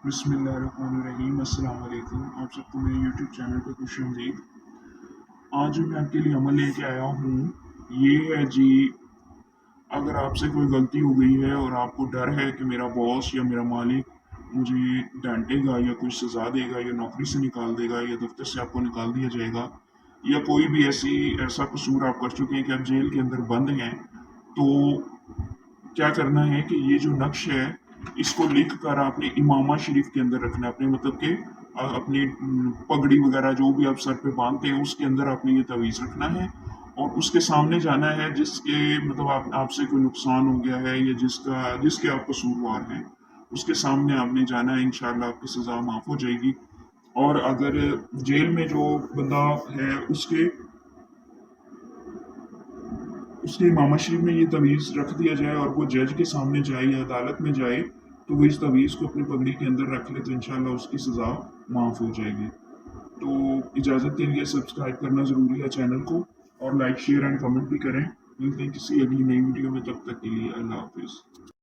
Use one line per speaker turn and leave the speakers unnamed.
बिस्मिल्लाहिर्रहमानिर्रहीम। अस्सलाम वालेकुम। आप सबको मेरे यूट्यूब चैनल पर खुश आमदीद। आज जो मैं आपके लिए अमल लेके आया हूँ ये है जी, अगर आपसे कोई गलती हो गई है और आपको डर है कि मेरा बॉस या मेरा मालिक मुझे डांटेगा या कुछ सज़ा देगा या नौकरी से निकाल देगा या दफ्तर से आपको निकाल दिया जाएगा, या कोई भी ऐसा कसूर आप कर चुके हैं कि आप जेल के अंदर बंद हैं, तो क्या करना है कि ये जो नक्श है इसको लिख कर आपने इमामा शरीफ के अंदर रखना है। अपने मतलब कि अपनी पगड़ी वगैरह जो भी आप सर पे बांधते हैं उसके अंदर आपने ये तवीज़ रखना है और उसके सामने जाना है जिसके मतलब आपसे कोई नुकसान हो गया है या जिसके आप कसूरवार हैं, उसके सामने आपने जाना है। इंशाल्लाह आपकी सज़ा माफ़ हो जाएगी। और अगर जेल में जो बंदा है उसके इमामा शरीफ में ये तवीज़ रख दिया जाए और वो जज के सामने जाए या अदालत में जाए, तो वो इस तवीज़ को अपनी पगड़ी के अंदर रख ले तो इंशाल्लाह उसकी सज़ा माफ़ हो जाएगी। तो इजाज़त के लिए सब्सक्राइब करना ज़रूरी है चैनल को, और लाइक शेयर एंड कमेंट भी करें। मिलते हैं किसी अगली नई वीडियो में, तब तक के लिए अल्लाह हाफिज़।